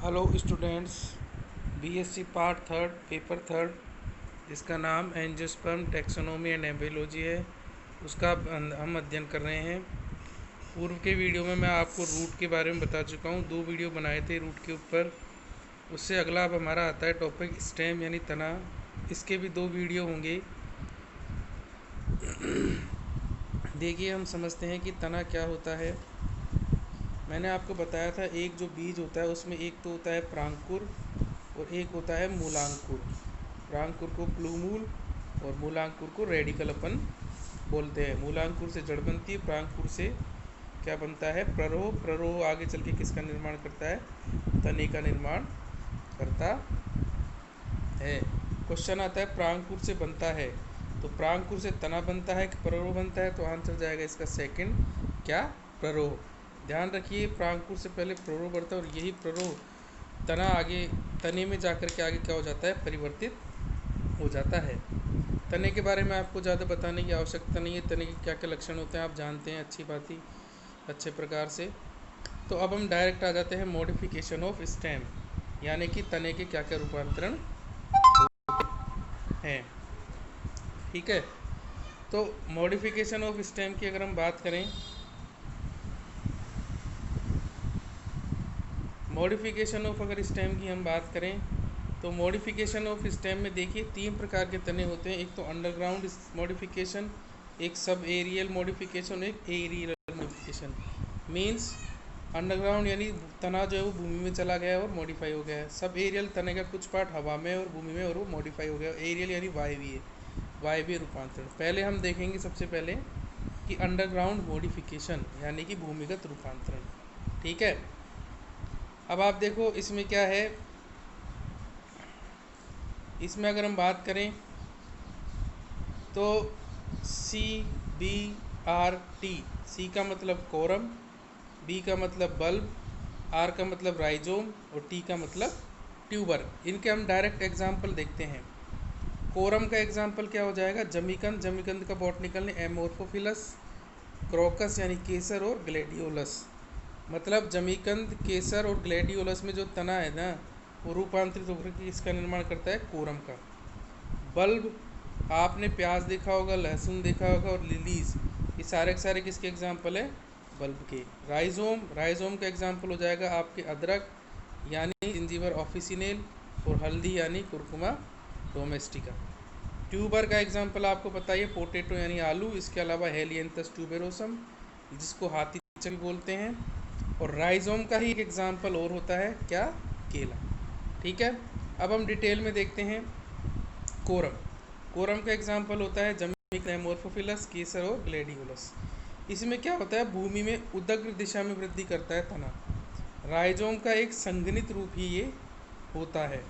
Hello students, BSc part third paper third, जिसका नाम angiosperm taxonomy and embryology है, उसका हम अध्ययन कर रहे हैं। पूर्व के वीडियो में मैं आपको रूट के बारे में बता चुका हूँ। 2 वीडियो बनाए थे रूट के ऊपर। उससे अगला अब हमारा आता है टॉपिक स्टेम यानी तना। इसके भी 2 वीडियो होंगे। देखिए, हम समझते हैं कि तना क्या होता है। मैंने आपको बताया था एक जो बीज होता है उसमें एक तो होता है प्रांकुर और एक होता है मूलांकुर। प्रांकुर को प्लूमूल और मूलांकुर को रेडिकल अपन बोलते हैं। मूलांकुर से जड़ बनती है, प्रांकुर से क्या बनता है, प्ररोह। प्ररोह आगे चल के किसका निर्माण करता है, तने का निर्माण करता है। क्वेश्चन आता है प्रांकुर से बनता है तो प्रांकुर से तना बनता है कि प्ररोह बनता है, तो आंसर जाएगा इसका सेकंड, क्या, प्ररोह। ध्यान रखिए, प्रांकुर से पहले प्ररोह बढ़ता है और यही प्ररोह तना आगे तने में जाकर के आगे क्या हो जाता है, परिवर्तित हो जाता है। तने के बारे में आपको ज़्यादा बताने की आवश्यकता नहीं है। तने के क्या क्या लक्षण होते हैं आप जानते हैं अच्छी बात ही अच्छे प्रकार से। तो अब हम डायरेक्ट आ जाते हैं मॉडिफिकेशन ऑफ स्टेम, यानी कि तने के क्या क्या रूपांतरण हैं। ठीक है, तो मॉडिफिकेशन ऑफ स्टेम की अगर हम बात करें, मॉडिफिकेशन ऑफ अगर स्टेम की हम बात करें तो मॉडिफिकेशन ऑफ स्टेम में देखिए 3 प्रकार के तने होते हैं। एक तो अंडरग्राउंड मॉडिफिकेशन, एक सब एरियल मॉडिफिकेशन, एक एरियल मॉडिफिकेशन। मीन्स अंडरग्राउंड यानी तना जो है वो भूमि में चला गया है और मॉडिफाई हो गया है। सब एरियल तने का कुछ पार्ट हवा में और भूमि में और वो मॉडिफाई हो गया। एरियल यानी वायवीय, वायवीय रूपांतरण। पहले हम देखेंगे सबसे पहले कि अंडरग्राउंड मॉडिफिकेशन यानी कि भूमिगत रूपांतरण। ठीक है, अब आप देखो इसमें क्या है। इसमें अगर हम बात करें तो CBRT, सी का मतलब कोरम, बी का मतलब बल्ब, आर का मतलब राइजोम और टी का मतलब ट्यूबर। इनके हम डायरेक्ट एग्जाम्पल देखते हैं। कोरम का एग्जाम्पल क्या हो जाएगा, जमीकंद। जमीकंद का बॉटनिकल नेम एमोर्फोफिलस, क्रोकस यानी केसर और ग्लेडियोलस। मतलब जमीकंद, केसर और ग्लेडियोलस में जो तना है ना, वो रूपांतरित होकर के इसका निर्माण करता है कोरम का। बल्ब, आपने प्याज देखा होगा, लहसुन देखा होगा और लिलीज, ये सारे के सारे किसके एग्जाम्पल है, बल्ब के। राइजोम, राइजोम का एग्जाम्पल हो जाएगा आपके अदरक यानी जिंजीबर ऑफिसिनेल और हल्दी यानी कुरकुमा डोमेस्टिका। ट्यूबर का एग्जाम्पल आपको बताइए, पोटैटो यानी आलू। इसके अलावा हेलियंथस ट्यूबेरोसम जिसको हाथी चल बोलते हैं। और राइजोम का ही एक एग्जाम्पल और होता है, क्या, केला। ठीक है, अब हम डिटेल में देखते हैं कोरम। कोरम का एग्जाम्पल होता है जमीन एमोर्फोफिलस, केसर और ग्लेडियोलस। इसमें क्या होता है, भूमि में उदग्र दिशा में वृद्धि करता है तना। राइजोम का एक संघनित रूप ही ये होता है,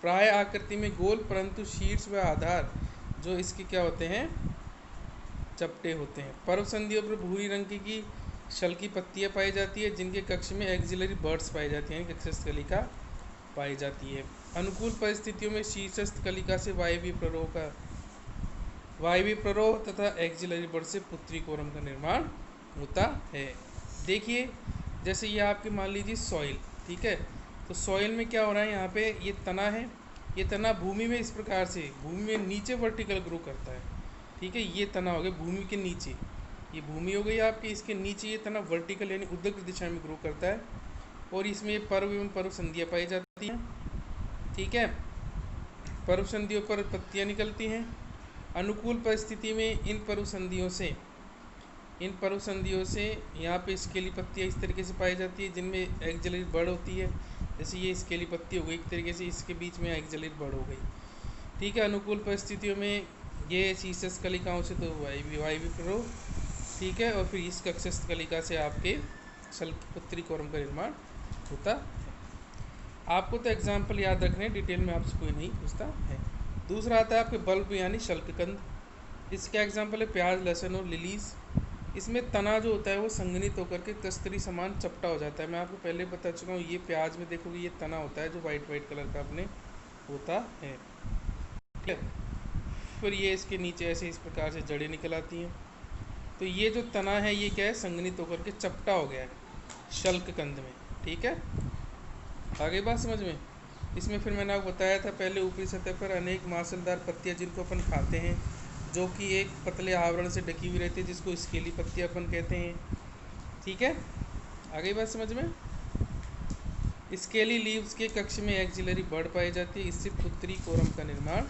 प्राय आकृति में गोल, परंतु शीर्ष व आधार जो इसके क्या होते हैं, चपटे होते हैं। पर्व संधियों पर भूरी रंग की शल की पत्तियां पाई जाती है, जिनके कक्ष में एक्सिलरी बर्ड्स पाई जाती हैं, कक्षस्थ कलिका पाई जाती है। अनुकूल परिस्थितियों में शीर्षस्थ कलिका से वायवीय प्ररोह तथा एक्सिलरी बर्ड से पुत्री कोरम का निर्माण होता है। देखिए, जैसे ये आपके मान लीजिए सॉइल, ठीक है, तो सॉइल में क्या हो रहा है, यहाँ पे ये तना है। ये तना भूमि में इस प्रकार से भूमि में नीचे वर्टिकल ग्रो करता है। ठीक है, ये तना हो गया भूमि के नीचे, ये भूमि हो गई आपकी, इसके नीचे ये तना वर्टिकल यानी उदग्र दिशा में ग्रो करता है और इसमें ये पर्व एवं पर्व संधियाँ पाई जाती हैं। ठीक है, पर्व संधियों पर पत्तियाँ निकलती हैं। अनुकूल परिस्थिति में इन पर्व संधियों से यहाँ पे स्केली पत्तियाँ इस तरीके से पाई जाती है, जिनमें एक्सिलरी बर्ड होती है। जैसे ये स्केली पत्ती हो गई एक तरीके से, इसके बीच में एक्सिलरी बर्ड हो गई। ठीक है, अनुकूल परिस्थितियों में ये शीर्षस्थ कलिकाओं से तो वायवीय प्ररोह, ठीक है, और फिर इस कक्षस्थ कलिका से आपके शल्कपुत्री कोरम का निर्माण होता है। आपको तो एग्जाम्पल याद रखने, डिटेल में आपसे कोई नहीं पूछता है। दूसरा आता है आपके बल्ब यानी शल्ककंद। इसका एग्जाम्पल है प्याज, लहसुन और लिलीज। इसमें तना जो होता है वो संघनित होकर के कस्तरी समान चपटा हो जाता है। मैं आपको पहले बता चुका हूँ, ये प्याज में देखोगे ये तना होता है जो वाइट वाइट कलर का अपने होता है। ठीक है, फिर ये इसके नीचे ऐसे इस प्रकार से जड़ें निकल आती हैं। तो ये जो तना है ये क्या है, संघनित होकर के चपटा हो गया है शल्ककंद में। ठीक है, आगे बात समझ में। इसमें फिर मैंने आपको बताया था पहले, ऊपरी सतह पर अनेक मांसलदार पत्तियां जिनको अपन खाते हैं, जो कि एक पतले आवरण से ढकी हुई रहती है, जिसको स्केली पत्तियां अपन कहते हैं। ठीक है, आगे बात समझ में। स्केली लीव्स के कक्ष में एक्सिलरी बर्ड पाई जाती है, इससे उत्तरी कोरम का निर्माण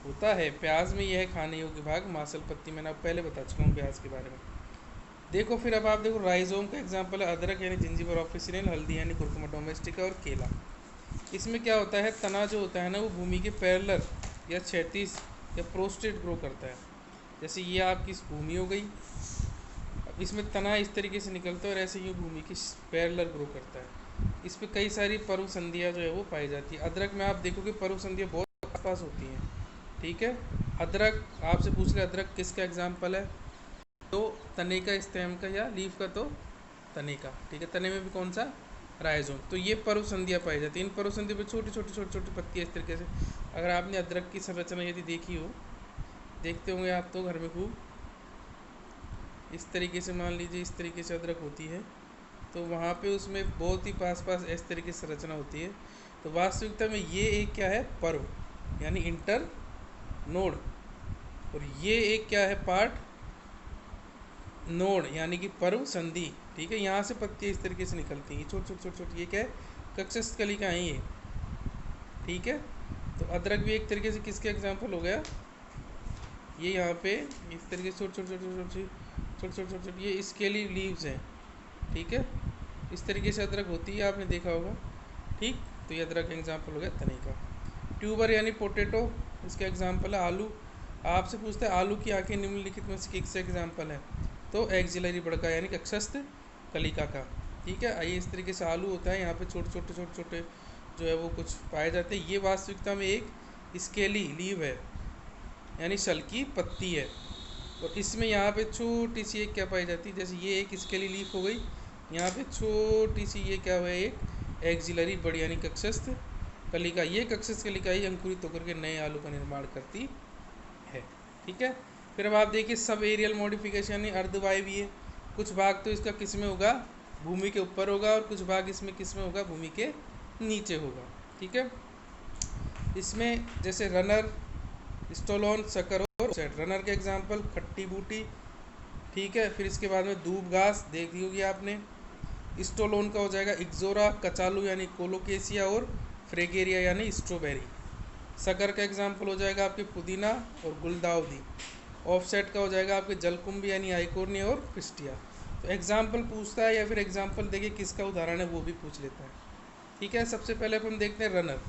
होता है। प्याज में यह खाने योग्य भाग मांसल पत्ती, मैंने आप पहले बता चुका हूँ प्याज के बारे में। देखो फिर अब आप देखो, राइजोम का एग्जाम्पल है अदरक यानी जिंजीबर ऑफिसिनल, हल्दी यानी कुरकुमा डोमेस्टिका और केला। इसमें क्या होता है, तना जो होता है ना वो भूमि के पैरेलल या क्षैतिज या प्रोस्टेट ग्रो करता है। जैसे ये आपकी भूमि हो गई, अब इसमें तना इस तरीके से निकलता है और ऐसे ही भूमि की पैरेलल ग्रो करता है। इस पर कई सारी पर्व संधियाँ जो है वो पाई जाती है। अदरक में आप देखोगे पर्व संधियाँ बहुत आसपास होती हैं। ठीक है, अदरक आपसे पूछ रहे अदरक किसका एग्जाम्पल है, तो तने का, स्टेम का या लीफ का, तो तने का। ठीक है, तने में भी कौन सा, राइजोम। तो ये पर्व संधियाँ पाई जाती है। इन पर्व संधि पर छोटी छोटी छोटी छोटी पत्तियाँ इस तरीके से। अगर आपने अदरक की संरचना यदि देखी हो, देखते होंगे आप तो घर में खूब, इस तरीके से मान लीजिए इस तरीके से अदरक होती है, तो वहाँ पे उसमें बहुत ही पास पास इस तरीके से संरचना होती है। तो वास्तविकता में ये एक क्या है, पर्व यानी इंटर नोड, और ये एक क्या है, पार्ट नोड यानी कि पर्व संधि। ठीक है, यहाँ से पत्तियाँ इस तरीके से निकलती हैं, छोटी छोटी छोटी छोटी, ये क्या है, कक्षस्थ कलिका है ये। ठीक है, तो अदरक भी एक तरीके से किसके एग्जाम्पल हो गया, ये यहाँ पे इस तरीके से छोटी छोटी छोटी छोटी छोटी छोटी छोटी छोटी ये स्केली लीव्स हैं। ठीक है, इस तरीके से अदरक होती है, आपने देखा होगा। ठीक, तो ये अदरक एग्जाम्पल हो गया तने का। ट्यूबर यानी पोटैटो, इसका एग्जाम्पल है आलू। आपसे पूछते हैं आलू की आंखें निम्नलिखित में से किसका एग्जाम्पल है, तो एक्सिलरी बड़का यानी कक्षस्थ कलिका का। ठीक है, आइए इस तरीके से आलू होता है, यहाँ पे छोटे छोटे छोटे छोटे जो है वो कुछ पाए जाते हैं। ये वास्तविकता में एक स्केली लीव है यानी सल की पत्ती है, और इसमें यहाँ पे छोटी सी एक क्या पाई जाती है, जैसे ये एक स्केली लीफ हो गई, यहाँ पे छोटी सी ये क्या है, एक एक्सिलरी बड़ी यानी कक्षस्थ कलिका। ये कक्षस्थ कलिका ही अंकुरित होकर के नए आलू का निर्माण करती है। ठीक है, फिर अब आप देखिए सब एरियल मॉडिफिकेशन यानी अर्धवायवीय। कुछ भाग तो इसका किस में होगा, भूमि के ऊपर होगा, और कुछ भाग इसमें किस में होगा, भूमि के नीचे होगा। ठीक है, इसमें जैसे रनर, स्टोलोन, शकर और सेट। रनर के एग्जाम्पल खट्टी बूटी। ठीक है, फिर इसके बाद में दूब घास देखी होगी आपने। स्टोलोन का हो जाएगा इक्जोरा, कचालू यानी कोलोकेसिया और फ्रेगेरिया यानी स्ट्रॉबेरी। शकर का एग्जाम्पल हो जाएगा आपके पुदीना और गुलदाउदी। ऑफसेट का हो जाएगा आपके जलकुंभी यानी आइकोर्निया और पिस्टिया। तो एग्जाम्पल पूछता है या फिर एग्जाम्पल देखिए किसका उदाहरण है वो भी पूछ लेता है। ठीक है, सबसे पहले अपन देखते हैं रनर।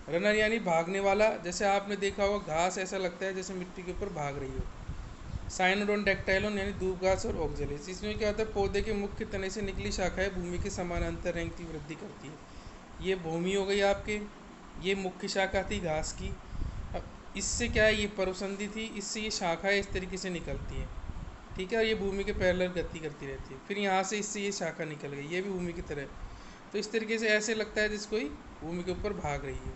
रनर यानी भागने वाला। जैसे आपने देखा होगा घास ऐसा लगता है जैसे मिट्टी के ऊपर भाग रही हो। साइनोडोन डेक्टाइलोन यानी दूब घास और ऑक्जेलिस। इसमें क्या होता है, पौधे के मुख्य तने से निकली शाखाएं भूमि के समानांतर रैंक की वृद्धि करती है। ये भूमि हो गई आपके, ये मुख्य शाखा थी घास की। अब इससे क्या है, ये पर्वसंधि थी, इससे ये शाखाएं इस तरीके से निकलती हैं। ठीक है, और ये भूमि के पैरेलल गति करती रहती है। फिर यहाँ से इससे ये शाखा निकल गई, ये भी भूमि की तरह। तो इस तरीके से ऐसे लगता है जिसको ही भूमि के ऊपर भाग रही है।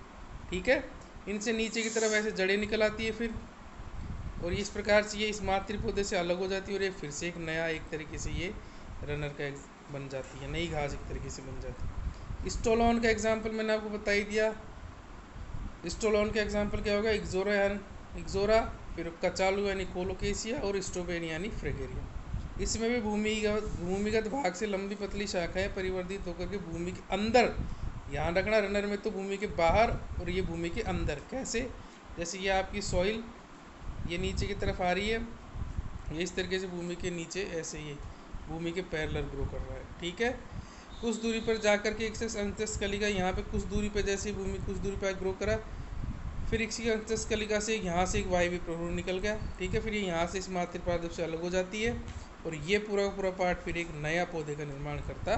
ठीक है, इनसे नीचे की तरफ ऐसे जड़ें निकल आती है फिर, और इस प्रकार से ये इस मातृ पौधे से अलग हो जाती है, और ये फिर से एक नया एक तरीके से ये रनर का बन जाती है, नई घास एक तरीके से बन जाती है। स्टोलोन का एग्जाम्पल मैंने आपको बता ही दिया। स्टोलोन का एग्जाम्पल क्या होगा, इक्जोरा, फिर कचालू यानी कोलोकेसिया और स्ट्रॉबेरी यानी फ्रेगेरिया। इसमें भी भूमिगत भाग से लंबी पतली शाखाएं परिवर्तित होकर के भूमि के अंदर, ध्यान रखना रनर में तो भूमि के बाहर और ये भूमि के अंदर। कैसे, जैसे ये आपकी सॉइल ये नीचे की तरफ आ रही है, ये इस तरीके से भूमि के नीचे ऐसे ये भूमि के पैरेलल ग्रो कर रहा है। ठीक है, कुछ दूरी पर जाकर के एक्सेस अंतस कलिका, यहाँ पे कुछ दूरी पर जैसे भूमि कुछ दूरी पर ग्रो करा, फिर इसी अंतस कलिका से यहाँ से एक वायवीय प्रभु निकल गया। ठीक है, फिर ये यहाँ से इस मातृ पादप से अलग हो जाती है, और ये पूरा पूरा पार्ट फिर एक नया पौधे का निर्माण करता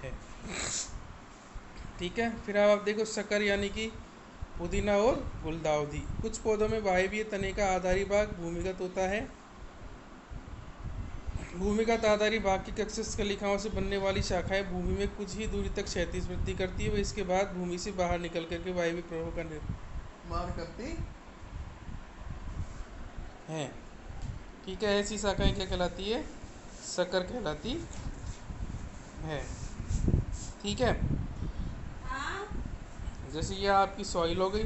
है। ठीक है, फिर अब आप देखो शकर यानी कि पुदीना और गुलदाउदी। कुछ पौधों में वायवीय तने का आधारी भाग भूमिगत होता है। भूमिगत आधारी भाग की कक्षस्थ कलिकाओं से बनने वाली शाखाएं भूमि में कुछ ही दूरी तक क्षैतिज वृद्धि करती है, वे इसके बाद भूमि से बाहर निकल करके वायवीय प्रभाव का निर्माण करती हैं। ठीक है, ऐसी शाखाएं क्या कहलाती है, शकर कहलाती है। ठीक है, जैसे ये आपकी सॉइल हो गई,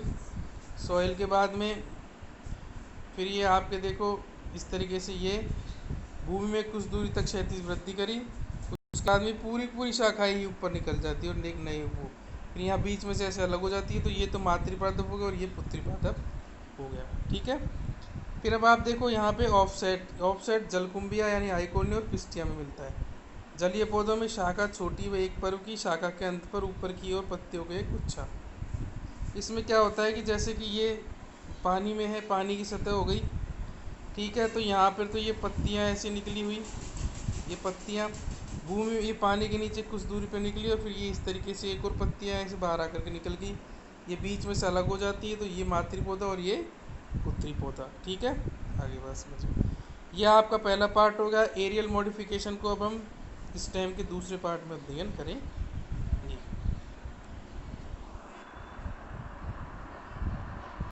सॉइल के बाद में फिर ये आपके देखो इस तरीके से ये भूमि में कुछ दूरी तक क्षैतिज वृद्धि करी, उसके बाद में पूरी पूरी शाखाएं ही ऊपर निकल जाती है और एक नए वो फिर यहाँ बीच में से ऐसे अलग हो जाती है। तो ये तो मातृपादप हो गया और ये पुत्रीपादप हो गया, ठीक है। फिर अब आप देखो यहाँ पे ऑफसेट, ऑफसेट जलकुंभिया यानी आइकोनिया और पिस्टिया में मिलता है। जलीय पौधों में शाखा छोटी व एक पर्व की, शाखा के अंत पर ऊपर की ओर पत्तियों का एक गुच्छा। इसमें क्या होता है कि जैसे कि ये पानी में है, पानी की सतह हो गई, ठीक है। तो यहाँ पर तो ये पत्तियाँ ऐसी निकली हुई, ये पत्तियाँ भूमि ये पानी के नीचे कुछ दूरी पर निकली और फिर ये इस तरीके से एक और पत्तियाँ ऐसे बाहर आकर के निकल गई, ये बीच में से अलग हो जाती है। तो ये मातृ पौधा और ये पुत्री पौधा, ठीक है। आगे बात समझिए। यह आपका पहला पार्ट होगा। एरियल मॉडिफिकेशन को अब हम स्टेम के दूसरे पार्ट में अध्ययन करें।